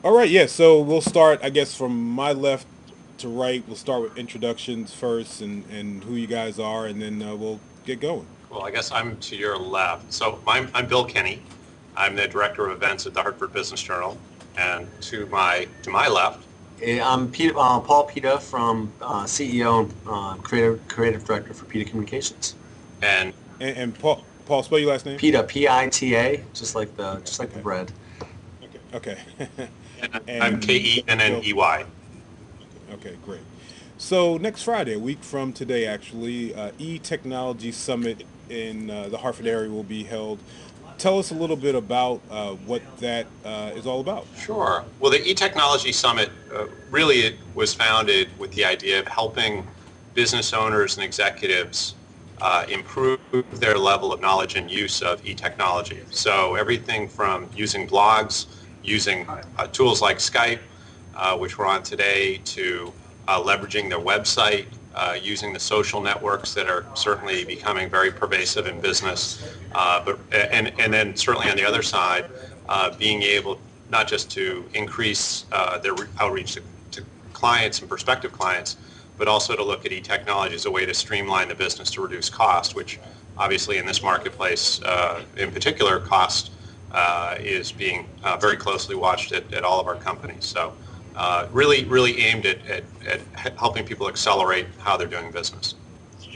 All right, yeah. So we'll start, I guess, from my left to right. We'll start with introductions first, and who you guys are, and then we'll get going. Well, I guess I'm to your left. So I'm Bill Kenny. I'm the director of events at the Hartford Business Journal, and to my left, I'm Paul Pita from CEO and creative director for Pita Communications. and And Paul, spell your last name. Pita, Pita, just like the bread. Okay. I'm and Bill. Kenney. Okay, great. So next Friday, a week from today, actually, e-technology summit in the Hartford area will be held. Tell us a little bit about what that is all about. Sure. Well, the eTechnology Summit really it was founded with the idea of helping business owners and executives improve their level of knowledge and use of e-technology. So everything from using blogs, using tools like Skype, which we're on today, to leveraging their website, using the social networks that are certainly becoming very pervasive in business, and then certainly on the other side, being able not just to increase their outreach to clients and prospective clients, but also to look at e-technology as a way to streamline the business to reduce cost, which obviously in this marketplace, in particular, cost is being very closely watched at all of our companies. So really aimed at helping people accelerate how they're doing business.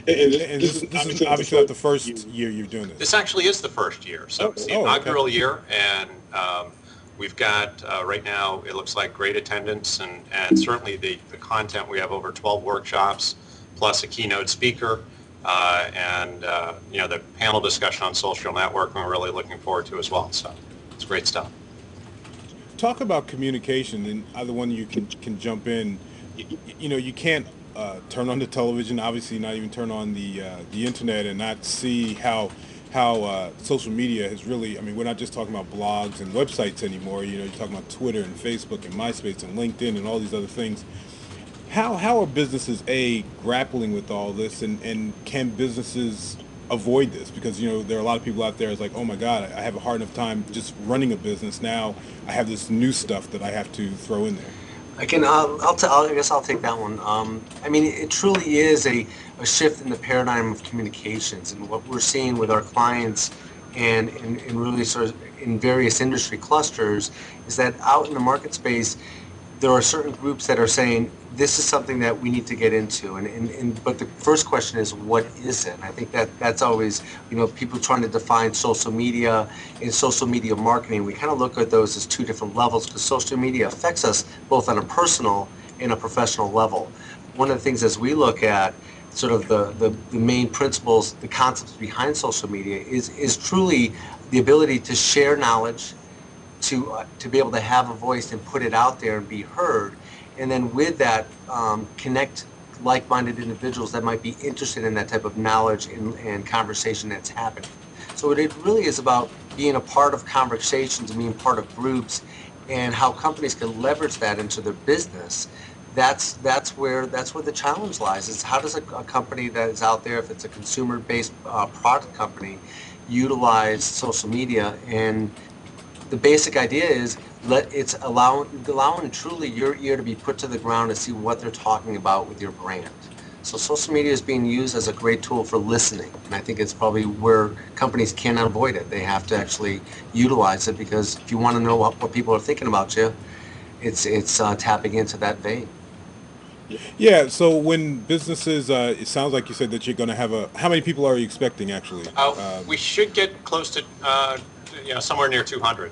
And this is obviously not the first year you're doing This this. actually is the first year. So it's the Oh, okay. inaugural year, and we've got right now, it looks like great attendance, and certainly the content. We have over 12 workshops, plus a keynote speaker, and the panel discussion on social networking we're really looking forward to as well. So it's great stuff. Talk about communication, and either one of you can jump in. You can't turn on the television, obviously not even turn on the internet, and not see how social media has really. I mean, we're not just talking about blogs and websites anymore. You're talking about Twitter and Facebook and MySpace and LinkedIn and all these other things. How are businesses grappling with all this, and can businesses avoid this? Because there are a lot of people out there. It's like, oh my God, I have a hard enough time just running a business. Now I have this new stuff that I have to throw in there. I can. I guess I'll take that one. I mean, it truly is a shift in the paradigm of communications, and what we're seeing with our clients, and really sort of in various industry clusters, is that out in the market space, there are certain groups that are saying this is something that we need to get into, and but the first question is what is it? And I think that's always people trying to define social media and social media marketing. We kind of look at those as two different levels because social media affects us both on a personal and a professional level. One of the things as we look at sort of the main principles, the concepts behind social media is truly the ability to share knowledge, to be able to have a voice and put it out there and be heard, and then with that connect like-minded individuals that might be interested in that type of knowledge and conversation that's happening. So it really is about being a part of conversations and being part of groups, and how companies can leverage that into their business. That's where the challenge lies. Is how does a company that is out there, if it's a consumer-based product company, utilize social media? And the basic idea is let it's allowing truly your ear to be put to the ground to see what they're talking about with your brand. So social media is being used as a great tool for listening, and I think it's probably where companies cannot avoid it. They have to actually utilize it because if you want to know what people are thinking about you, it's tapping into that vein. Yeah. So when businesses, it sounds like you said that you're going to have a. How many people are you expecting actually? We should get close to somewhere near 200.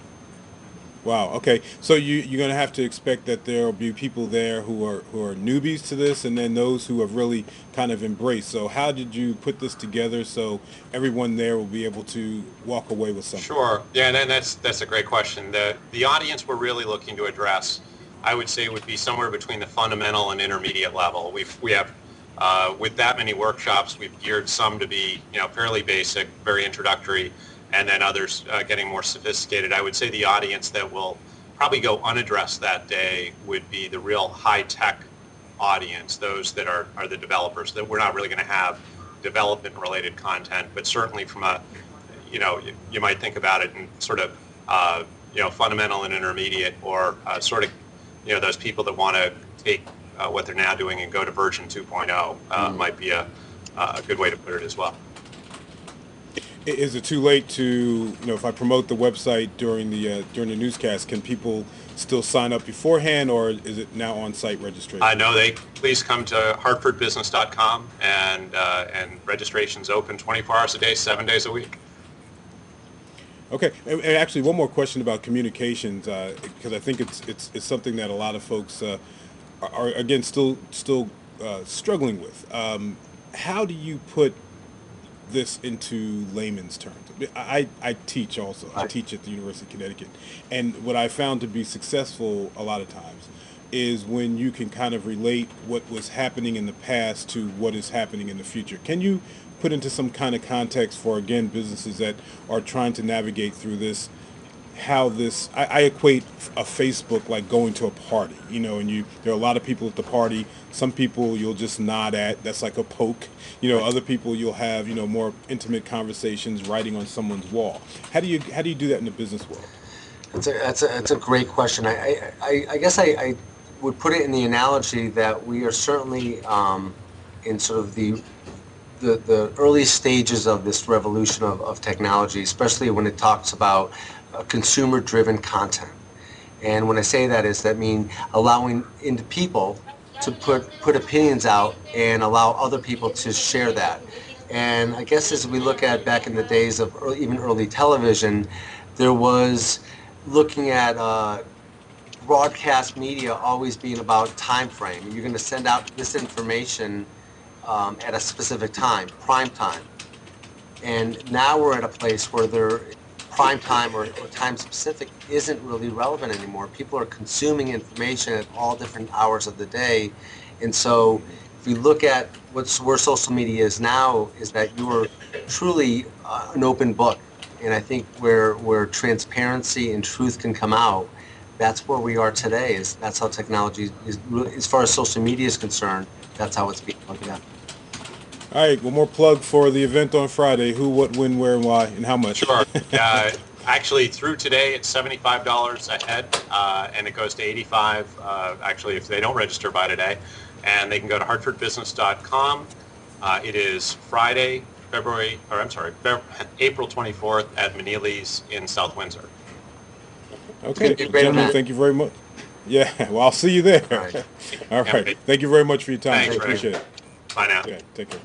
Wow. Okay. So you're going to have to expect that there will be people there who are newbies to this, and then those who have really kind of embraced. So how did you put this together so everyone there will be able to walk away with something? Sure. Yeah, and that's a great question. The audience we're really looking to address, I would say, would be somewhere between the fundamental and intermediate level. We have with that many workshops, we've geared some to be fairly basic, very introductory, and then others getting more sophisticated. I would say the audience that will probably go unaddressed that day would be the real high tech audience, those that are the developers. That we're not really going to have development related content, but certainly from a you might think about it in sort of fundamental and intermediate, or sort of, those people that want to take what they're now doing and go to version 2.0 might be a good way to put it as well. Is it too late to, if I promote the website during the newscast, can people still sign up beforehand, or is it now on-site registration? No, please come to hartfordbusiness.com, and registration's open 24 hours a day, 7 days a week. Okay, and actually, one more question about communications, because I think it's something that a lot of folks are again still struggling with. How do you put this into layman's terms? I teach also. I teach at the University of Connecticut, and what I found to be successful a lot of times is when you can kind of relate what was happening in the past to what is happening in the future. Can you put into some kind of context for, again, businesses that are trying to navigate through this, how this, I equate a Facebook like going to a party, and there are a lot of people at the party. Some people you'll just nod at, that's like a poke. Other people you'll have, more intimate conversations, writing on someone's wall. How do you do that in the business world? That's a great question. I guess I would put it in the analogy that we are certainly in sort of the early stages of this revolution of technology, especially when it talks about consumer-driven content. And when I say that, that means allowing into people to put opinions out and allow other people to share that. And I guess as we look at back in the days of even early television, there was looking at broadcast media always being about time frame. You're going to send out this information at a specific time, prime time. And now we're at a place where prime time or time specific isn't really relevant anymore. People are consuming information at all different hours of the day. And so if we look at where social media is now, is that you are truly an open book. And I think where transparency and truth can come out, that's where we are today. That's how technology is, as far as social media is concerned, that's how it's being looked at. All right, one more plug for the event on Friday. Who, what, when, where, and why, and how much? Sure. Actually, through today, it's $75 a head, and it goes to $85, actually, if they don't register by today. And they can go to hartfordbusiness.com. It is Friday, April 24th at Meneely's in South Windsor. Okay, gentlemen, thank you very much. Yeah, well, I'll see you there. All right. Thank you very much for your time. Thanks, I appreciate it. Bye now. Okay, take care.